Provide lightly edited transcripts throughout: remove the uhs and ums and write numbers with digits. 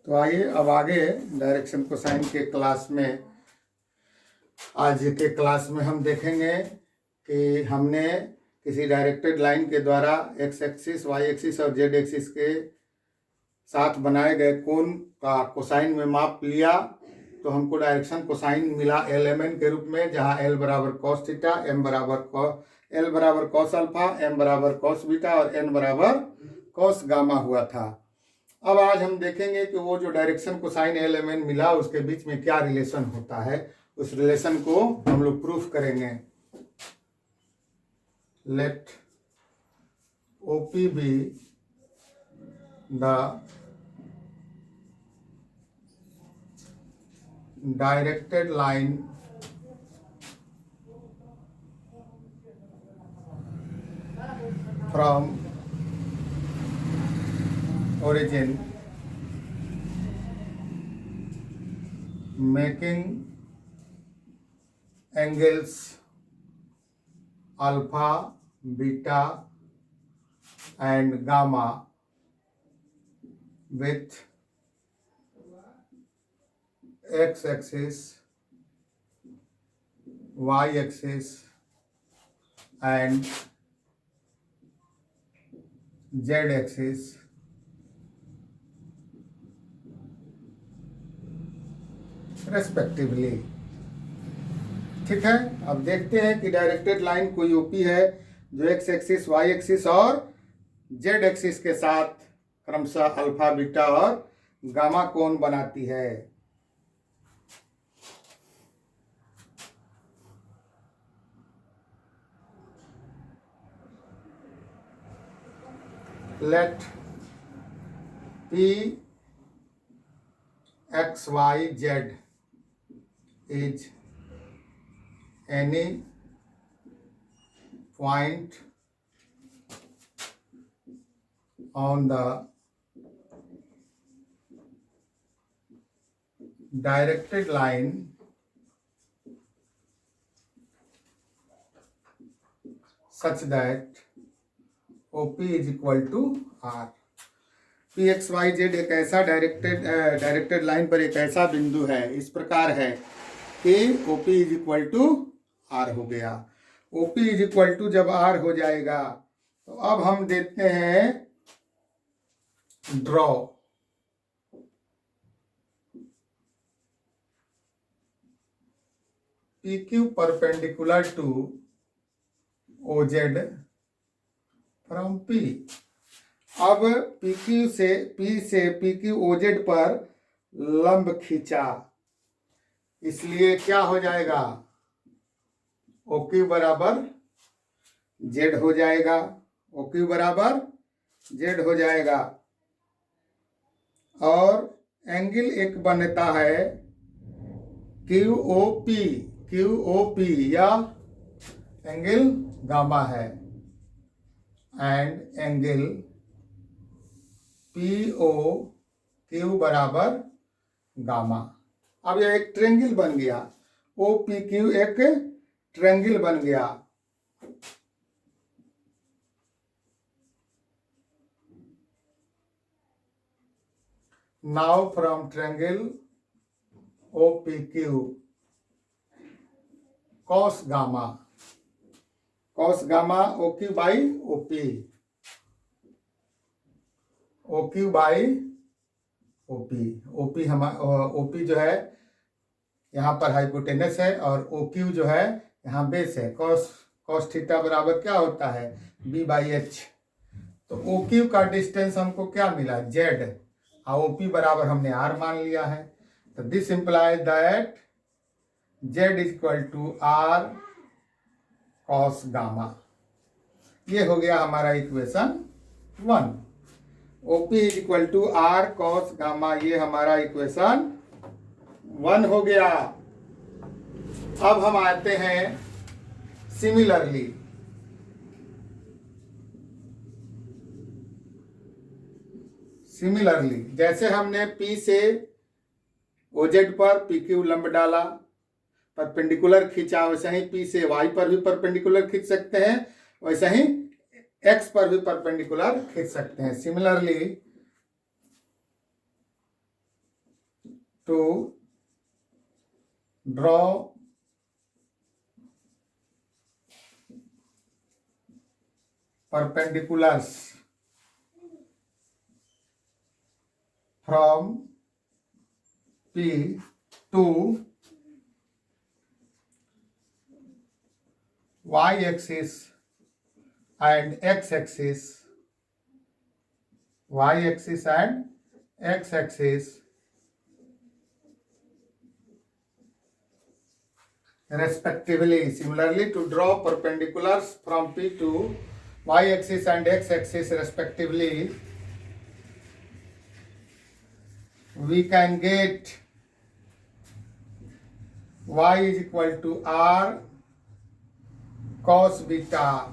तो आइए अब आगे डायरेक्शन कोसाइन के क्लास में, आज के क्लास में हम देखेंगे कि हमने किसी डायरेक्टेड लाइन के द्वारा एक्स एक्सिस, वाई एक्सिस और जेड एक्सिस के साथ बनाए गए कोण का कोसाइन में माप लिया तो हमको डायरेक्शन कोसाइन मिला एल एम एन के रूप में, जहाँ एल बराबर कॉस थीटा, एल बराबर कॉस अल्फा, एम बराबर कॉस बीटा और एन बराबर कॉस गामा हुआ था। अब आज हम देखेंगे कि वो जो direction cosine L M N मिला उसके बीच में क्या रिलेशन होता है, उस रिलेशन को हम लोग प्रूफ करेंगे। Let OP be the directed line from origin making angles alpha, beta and gamma with x-axis, y-axis and z-axis respectively. ठीक है, अब देखते हैं कि डायरेक्टेड लाइन कोई ओपी है जो एक्स एक्सिस, वाई एक्सिस और जेड एक्सिस के साथ क्रमशः अल्फा, बीटा और गामा कोण बनाती है। Let P x y z is any point on the directed line such that OP is equal to R। P X Y Z एक ऐसा डायरेक्टेड लाइन पर एक ऐसा बिंदु है, इस प्रकार है कि OP is equal to R हो गया। OP इज इक्वल टू जब R हो जाएगा तो अब हम देखते हैं draw. PQ perpendicular to OZ from P। अब PQ से PQ OZ पर लंब खींचा, इसलिए क्या हो जाएगा, OQ बराबर Z हो जाएगा, OQ बराबर Z हो जाएगा और एंगल एक बनता है QOP या एंगल गामा है एंड एंगल POQ बराबर गामा। अब यह एक ट्रेंगल बन गया, OPQ एक ट्रेंगल बन गया। Now from triangle OPQ cos gamma OQ by OQ by OP OP जो है यहाँ पर हाइपोटेनस है और OQ जो है यहाँ बेस है। cos थीटा बराबर क्या होता है, B बाई एच। तो OQ का डिस्टेंस हमको क्या मिला, Z, और OP बराबर हमने R मान लिया है। तो this implies that Z is equal to R cos gamma. ये हो गया हमारा equation 1। OP is equal to R cos gamma, ये हमारा इक्वेशन 1 हो गया। अब हम आते हैं सिमिलरली। जैसे हमने P से OZ पर PQ लंब डाला, परपेंडिकुलर खींचा, वैसे ही P से Y पर भी परपेंडिकुलर खींच सकते हैं, वैसे ही X पर भी परपेंडिकुलर खींच सकते हैं। Similarly to draw perpendiculars from P to y-axis and x-axis, y-axis and x-axis respectively. Similarly, to draw perpendiculars from P to y-axis and x-axis respectively, we can get y is equal to r cos beta,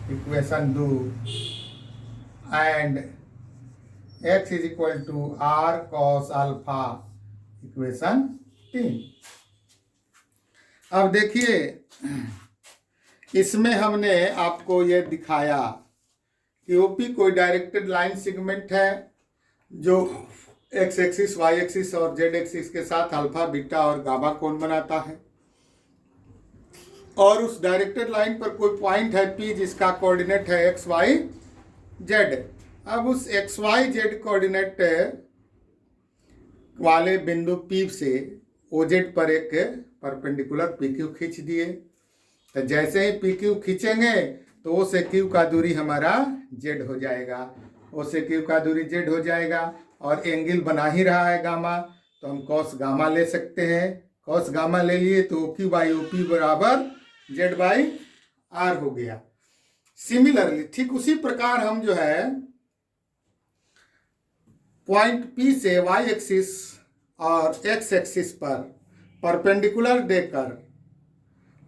equation 2, and x is equal to r cos alpha, equation 3। अब देखिए, इसमें हमने आपको यह दिखाया कि OP कोई directed line segment है जो एक्स एक्सिस, वाई एक्सिस और जेड एक्सिस के साथ अल्फा, बीटा और गामा कोण बनाता है, और उस डायरेक्टेड लाइन पर कोई पॉइंट है पी जिसका कोऑर्डिनेट है एक्स वाई जेड। अब उस एक्स वाई जेड कोऑर्डिनेट वाले बिंदु पी से ओजेड पर एक परपेंडिकुलर पी क्यू खींच दिए। तो जैसे ही पी क्यू खींचेंगे तो ओ से क्यू का दूरी हमारा जेड हो जाएगा, ओ से क्यू का दूरी जेड हो जाएगा, और एंगल बना ही रहा है गामा, तो हम कॉस गामा ले सकते हैं। कॉस गामा ले लिए तो O Q by O P बराबर जेड बाई आर हो गया। सिमिलरली ठीक उसी प्रकार हम जो है पॉइंट पी से वाई एक्सिस और एक्स एक्सिस पर परपेंडिकुलर देकर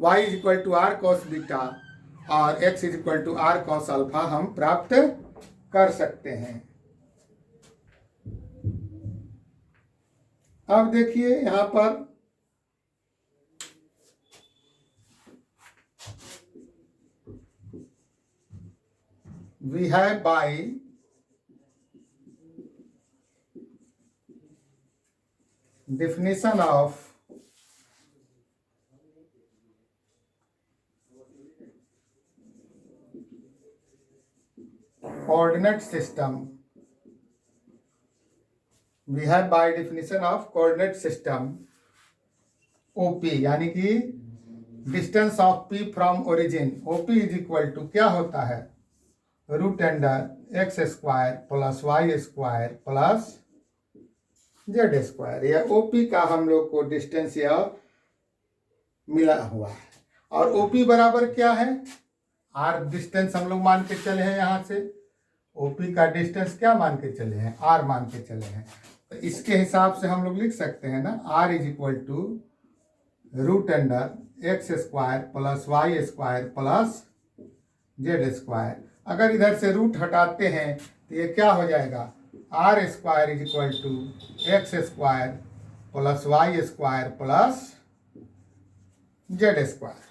y is equal to R cos beta और x is equal to R cos alpha हम प्राप्त कर सकते हैं। अब देखिए यहां पर we have by definition of coordinate system, we have by definition of coordinate system OP, यानी कि distance of P from origin, OP is equal to क्या होता है, root under X square plus Y square plus Z square. यह OP का हम लोग को डिस्टेंस यह मिला हुआ है, और ओपी बराबर क्या है, आर डिस्टेंस हम लोग मान के चले हैं। यहाँ से ओपी का डिस्टेंस क्या मान के चले हैं, आर मान के चले हैं। तो इसके हिसाब से हम लोग लिख सकते हैं ना, R is equal to root under X square plus Y square plus Z square. अगर इधर से रूट हटाते हैं तो ये क्या हो जाएगा, R square is equal to X square plus Y square plus Z square.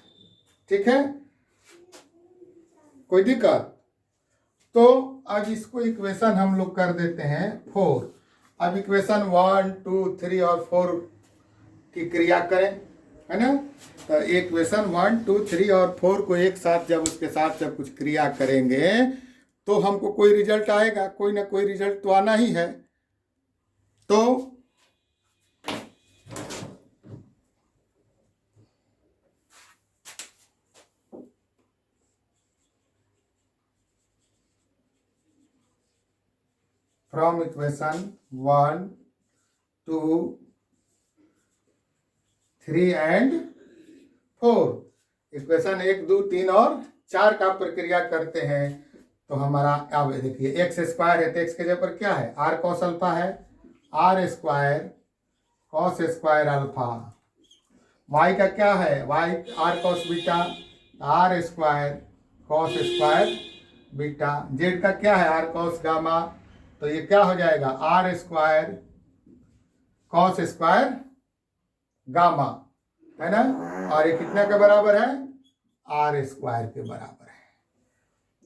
ठीक है, कोई दिक्कत? तो अब इसको इक्वेशन हम लोग कर देते हैं 4। अब इक्वेशन 1, 2, 3 और 4 की क्रिया करें, है ना। तो इक्वेशन 1, 2, 3 और 4 को एक साथ जब उसके साथ जब कुछ क्रिया करेंगे तो हमको कोई रिजल्ट आएगा, कोई ना कोई रिजल्ट तो आना ही है। तो फ्रॉम इक्वेशन 1, 2, 3 एंड 4, इक्वेशन 1, 2, 3 और 4 का प्रक्रिया करते हैं तो हमारा अब देखिए एक्स स्क्वायर है तो एक्स के जगह पर क्या है, आर कॉस अल्फा है, R square cos square alpha. Y का क्या है, Y R cos beta, R square cos square beta. Z का क्या है, आर कॉस गामा, तो ये क्या हो जाएगा, R square cos square gamma, है ना। और ये कितने के बराबर है, आर स्क्वायर के बराबर है।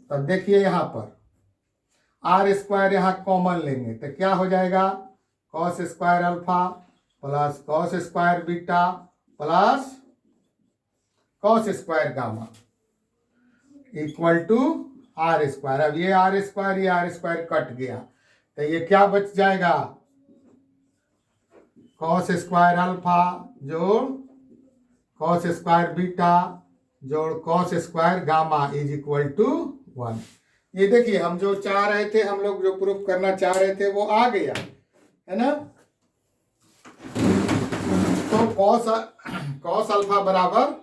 तब देखिए यहां पर आर स्क्वायर यहां कॉमन लेंगे तो क्या हो जाएगा, cos square alpha plus cos square beta plus cos square gamma equal to R square. अब ये आर स्क्वायर कट गया तो ये क्या बच जाएगा, कॉस स्क्वायर अल्फा जोड़ कॉस स्क्वायर बीटा जोड़ cos square gamma is equal to 1। ये देखिए हम जो चाह रहे थे, हम लोग जो प्रूफ करना चाह रहे थे वो आ गया है ना। तो कॉस अल्फा बराबर,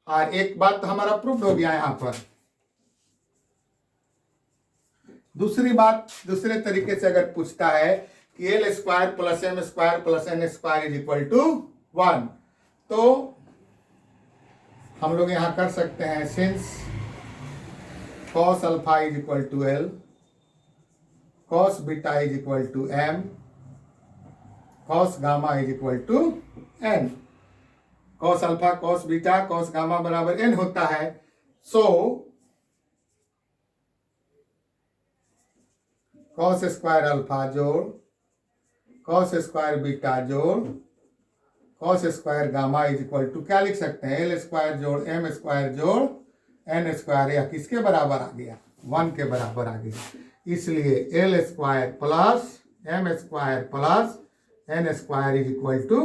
और एक बात तो हमारा प्रूफ हो गया यहां पर। दूसरी बात, दूसरे तरीके से अगर पूछता है कि L square plus M square plus N square is equal to 1, तो हम लोग यहां कर सकते हैं since cos alpha is equal to L, cos beta is equal to M, cos gamma is equal to N. Cos alpha cos beta cos gamma बराबर N होता है। सो कॉस स्क्वायर अल्फा जोड़ कॉस स्क्वायर बीटा जोड़ cos square gamma is equal to क्या लिख सकते हैं, L square जोड़ एम स्क्वायर जोड़ एन स्क्वायर, या किसके बराबर आ गया, 1 के बराबर आ गया। इसलिए L square plus M square plus N square is equal to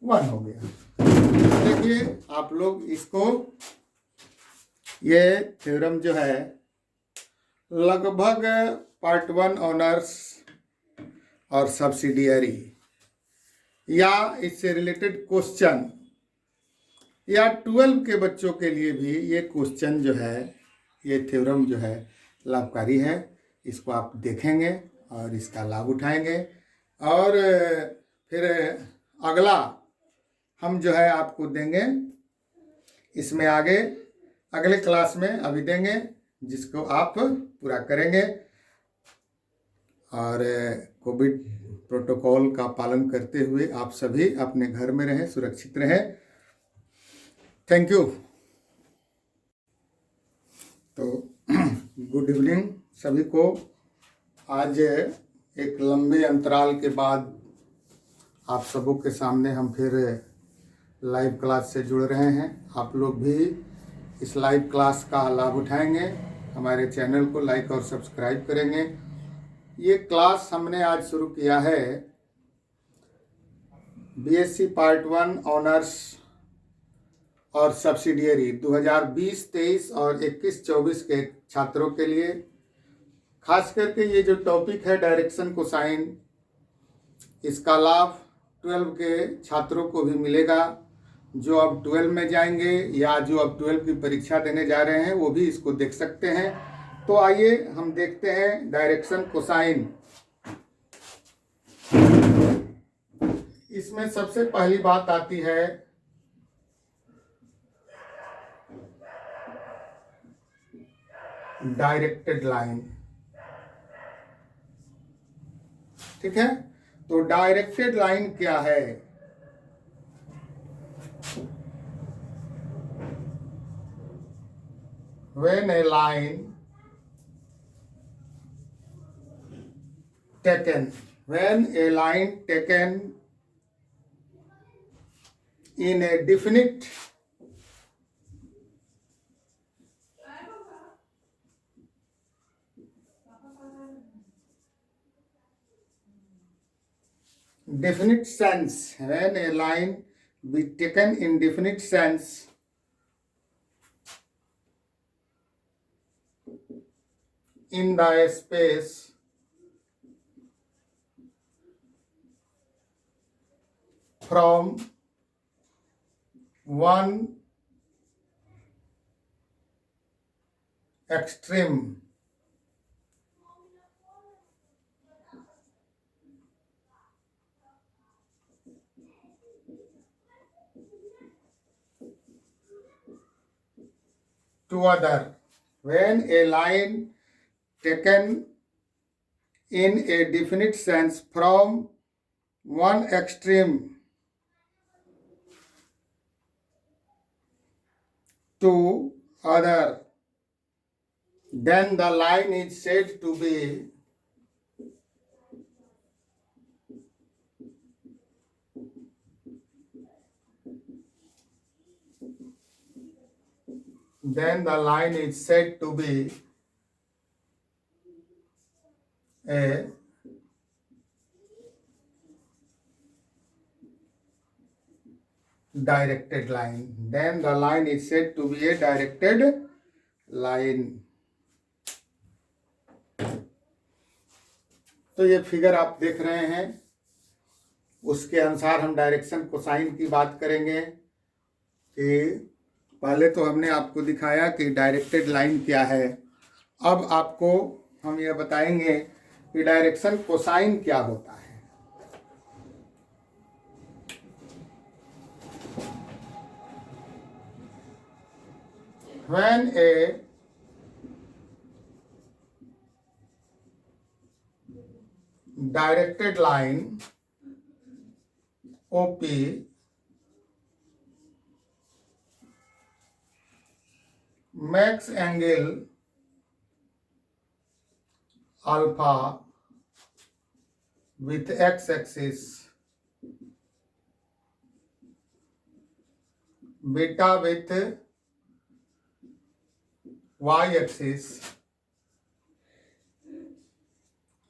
1 हो गया। देखिए आप लोग इसको, ये थ्योरम जो है लगभग पार्ट 1 ऑनर्स और सब्सिडियरी या इससे रिलेटेड क्वेश्चन या 12 के बच्चों के लिए भी ये क्वेश्चन जो है, ये थ्योरम जो है लाभकारी है। इसको आप देखेंगे और इसका लाभ उठाएंगे, और फिर अगला हम जो है आपको देंगे, इसमें आगे अगले क्लास में अभी देंगे, जिसको आप पूरा करेंगे और कोविड प्रोटोकॉल का पालन करते हुए आप सभी अपने घर में रहें, सुरक्षित रहें। Thank you. तो गुड इवनिंग सभी को। आज एक लंबे अंतराल के बाद आप सबों के सामने हम फिर लाइव क्लास से जुड़ रहे हैं। आप लोग भी इस लाइव क्लास का लाभ उठाएंगे, हमारे चैनल को लाइक और सब्सक्राइब करेंगे। ये क्लास हमने आज शुरू किया है बीएससी पार्ट 1 ऑनर्स और सब्सिडियरी 2020-23 और 21-24 के छात्रों के लिए। खास करके ये जो टॉपिक है डायरेक्शन कोसाइन, इसका लाभ 12 के छात्रों को भी मिलेगा। जो अब 12 में जाएंगे या जो अब 12 की परीक्षा देने जा रहे हैं वो भी इसको देख सकते हैं। तो आइए हम देखते हैं डायरेक्शन कोसाइन। इसमें सबसे पहली बात आती है डायरेक्टेड लाइन। ठीक है, तो डायरेक्टेड लाइन क्या है? When a line taken in a definite sense, when a line be taken in definite sense in the space from one extreme to other. When a line taken in a definite sense from one extreme to other, then the line is said to be then the line is said to be a directed line. Then the line is said to be a directed line. तो ये figure आप देख रहे हैं, उसके अनुसार हम direction cosine की बात करेंगे कि पहले तो हमने आपको दिखाया कि डायरेक्टेड लाइन क्या है। अब आपको हम ये बताएंगे कि डायरेक्शन कोसाइन क्या होता है। When a directed line OP makes angle alpha with x-axis, beta with y-axis,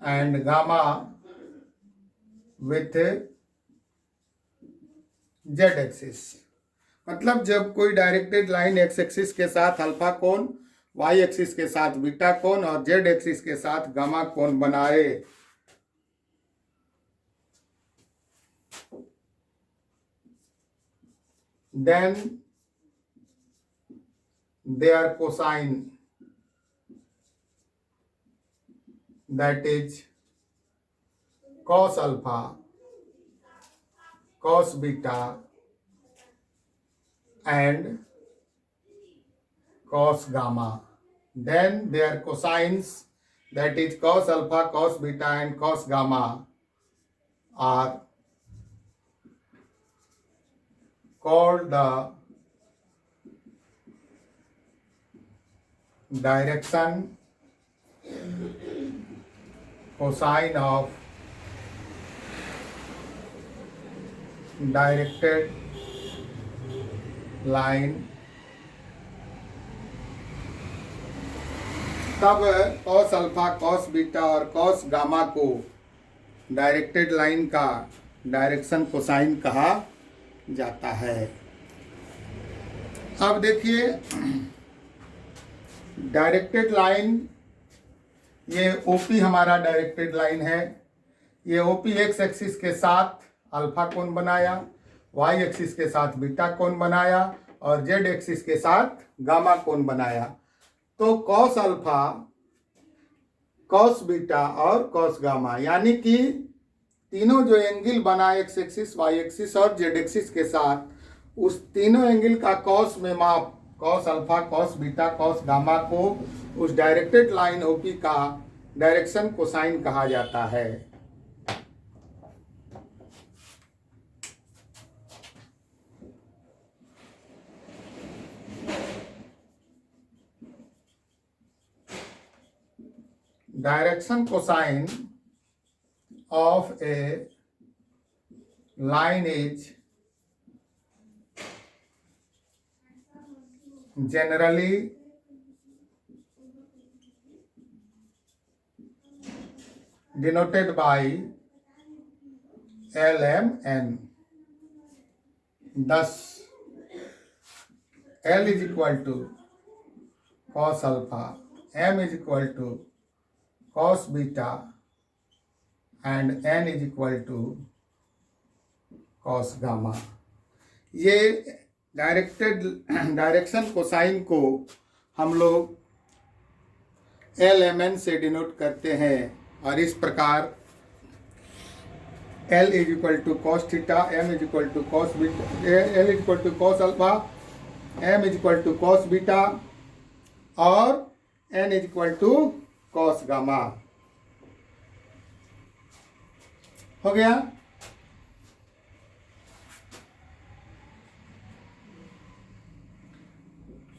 and gamma with z-axis। मतलब जब कोई डायरेक्टेड लाइन एक्स एक्सिस के साथ अल्फा कोण, वाई एक्सिस के साथ बीटा कोण और जेड एक्सिस के साथ गामा कोण बनाए, then their cosine, that is cos alpha, cos beta and cos gamma, then their cosines, that is cos alpha, cos beta and cos gamma, are called the direction cosine of directed line। तब cos alpha, cos beta और cos gamma को directed line का direction cosine कहा जाता है। अब देखिए directed line, ये ओपी हमारा डायरेक्टेड लाइन है। ये ओपी एक्स एक्सिस के साथ अल्फा कोण बनाया, वाई एक्सिस के साथ बीटा कोण बनाया और जेड एक्सिस के साथ गामा कोण बनाया। तो कॉस अल्फा, कॉस बीटा और कॉस गामा, यानी कि तीनों जो एंगल बना एक्स एक्सिस, वाई एक्सिस और जेड एक्सिस के साथ, उस तीनों एंगल का कॉस में माप cos alpha, cos beta, cos gamma को उस डायरेक्टेड लाइन ओपी का डायरेक्शन कोसाइन कहा जाता है। Direction cosine of a line is generally denoted by LMN. Thus, L is equal to cos alpha, M is equal to cos beta and N is equal to cos gamma। ये direction cosine को हम लोग LMN से denote करते हैं और इस प्रकार L is equal to cos theta, M is equal to cos beta, L is equal to cos alpha, M is equal to cos beta और N is equal to cos gamma. हो गया।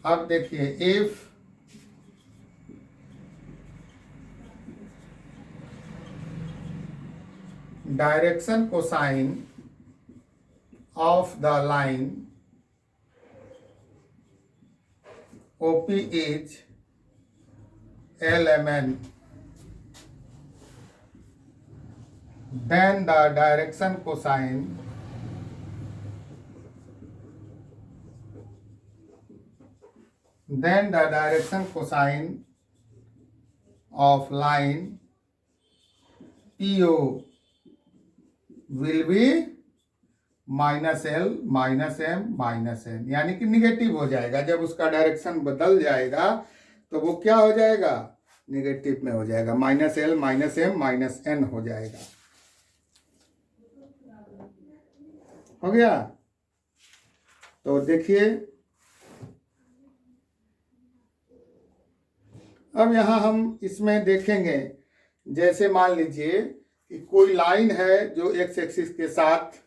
अब देखिए, if direction cosine of the line OP is LMN, then the direction cosine of line PO will be -L -M -N, यानी कि negative हो जाएगा। जब उसका डायरेक्शन बदल जाएगा तो वो क्या हो जाएगा, निगेटिव में हो जाएगा, -L -M -N हो जाएगा। हो गया। तो देखिए अब यहाँ हम इसमें देखेंगे, जैसे मान लीजिए कि कोई लाइन है जो एक्स एक्सिस के साथ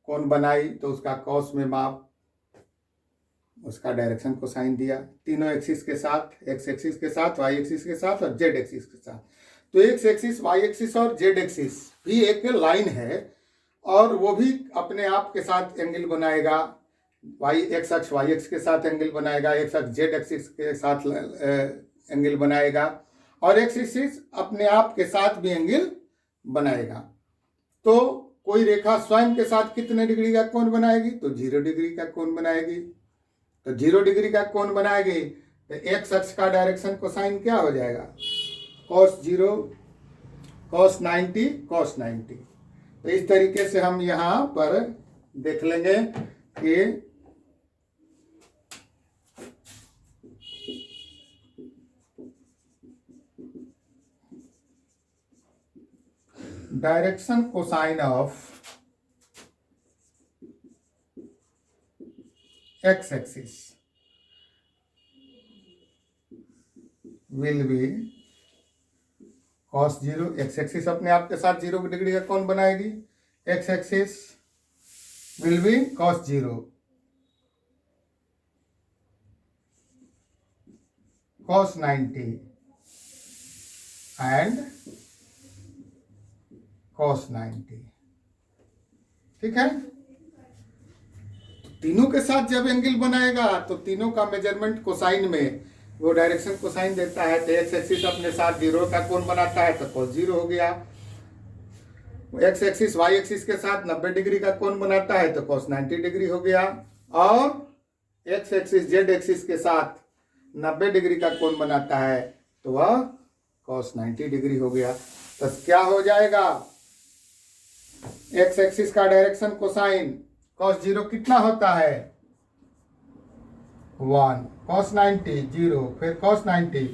कोण बनाई, तो उसका कॉस में माप, उसका डायरेक्शन कोसाइन दिया, तीनों एक्सिस के साथ, एक्स एक्सिस के साथ, वाई एक्सिस के साथ और जेड एक्सिस के साथ। तो एक्स एक्सिस, वाई एक्सिस और जेड एक्सिस भी एक लाइन है और वो भी अपने आप के साथ एंगल बनाएगा। वाई एक्स अक्ष वाई एक्स के साथ एंगल बनाएगा, एक्स अक्ष जेड एक्सिस के साथ एंगल बनाएगा और एक्स एक्सिस अपने आप के साथ भी एंगल बनाएगा। तो कोई रेखा स्वयं के साथ कितने डिग्री का कोण बनाएगी, तो 0 डिग्री का कोण बनाएगी। तो 0 डिग्री का कोण बनाएगी तो एक्स अक्ष का डायरेक्शन कोसाइन क्या हो जाएगा, cos 0 cos 90 cos 90। तो इस तरीके से हम यहाँ पर देख लेंगे कि direction cosine of x axis will B cos 0, x axis अपने आप के साथ 0 डिग्री का कोण बनाएगी, x axis will B cos 0 cos 90 and cos 90। ठीक है। तीनों के साथ जब एंगल बनाएगा तो तीनों का मेजरमेंट कोसाइन में वो डायरेक्शन कोसाइन देता है। तो एक्स एक्सिस अपने साथ 0 का कोण बनाता है तो cos 0 हो गया। एक्स एक्सिस वाई एक्सिस के साथ 90 डिग्री का कोण बनाता है तो cos 90 डिग्री हो गया। और एक्स एक्सिस जेड एक्सिस के साथ 90 डिग्री का कोण बनाता है तो वह cos 90 डिग्री हो गया। तो क्या हो जाएगा, एक्स एक्सिस का डायरेक्शन कोसाइन cos 0 कितना होता है, 1, cos 90 0, फिर cos 90,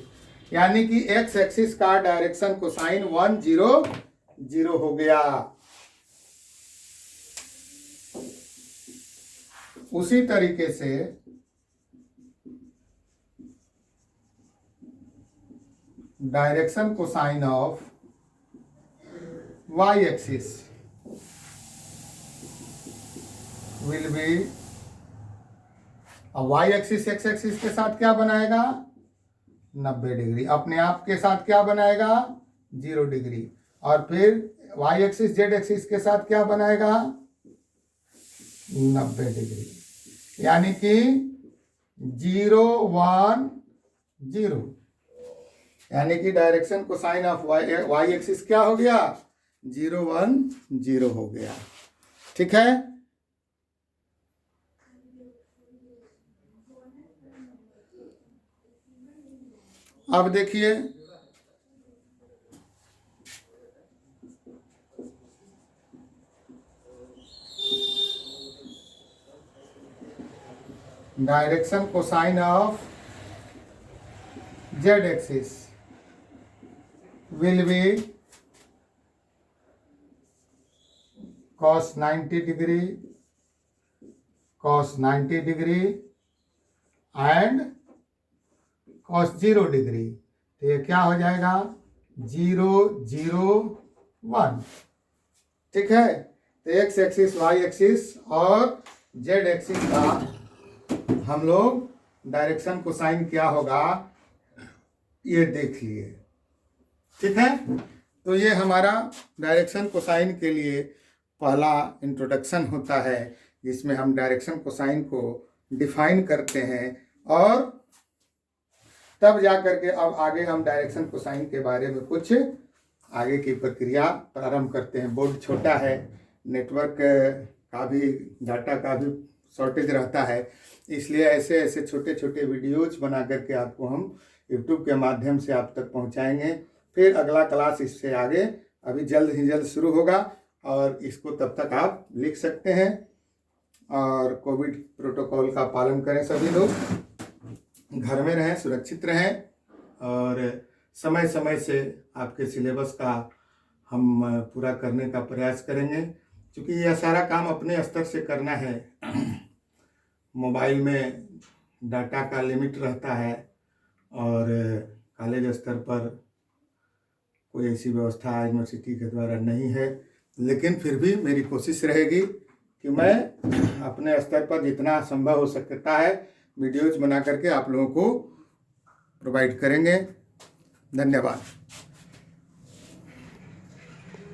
यानी कि एक्स एक्सिस का डायरेक्शन कोसाइन 1 0 0 हो गया। उसी तरीके से direction cosine of Y axis will be, Y axis X axis के साथ क्या बनाएगा, 90 डिग्री, अपने आप के साथ क्या बनाएगा, 0 डिग्री, और फिर वाई एक्सिस जेड एक्सिस के साथ क्या बनाएगा, 90 डिग्री, यानी कि 0 1 0, यानी कि direction cosine of Y axis क्या हो गया, 0 1 0 हो गया। ठीक है। अब देखिए direction cosine of Z axis will B cos 90 degree cos 90 degree and cos 0 degree. तो ये क्या हो जाएगा, 0 0 1। ठीक है। तो एक्स एक्सिस वाई एक्सिस और जेड एक्सिस का हम लोग डायरेक्शन कोसाइन क्या होगा ये देख लिए। ठीक है। तो ये हमारा डायरेक्शन कोसाइन के लिए पहला इंट्रोडक्शन होता है, जिसमें हम डायरेक्शन कोसाइन को डिफाइन करते हैं और तब जा करके अब आगे हम डायरेक्शन कोसाइन के बारे में कुछ आगे की प्रक्रिया प्रारंभ करते हैं। बोर्ड छोटा है, नेटवर्क का भी, डाटा का भी शॉर्टेज रहता है, इसलिए ऐसे ऐसे छोटे छोटे वीडियोज बना करके आपको हम यूट्यूब के माध्यम से आप तक पहुंचाएंगे। फिर अगला क्लास इससे आगे अभी जल्द ही जल्द शुरू होगा, और इसको तब तक आप लिख सकते हैं। और कोविड प्रोटोकॉल का पालन करें, सभी लोग घर में रहें, सुरक्षित रहें, और समय समय से आपके सिलेबस का हम पूरा करने का प्रयास करेंगे, क्योंकि यह सारा काम अपने स्तर से करना है। मोबाइल में डाटा का लिमिट रहता है, और कॉलेज स्तर पर कोई ऐसी व्यवस्था यूनिवर्सिटी के द्वारा नहीं है, लेकिन फिर भी मेरी कोशिश रहेगी कि मैं अपने स्तर पर जितना संभव हो सकता है वीडियोज बना करके आप लोगों को प्रोवाइड करेंगे। धन्यवाद।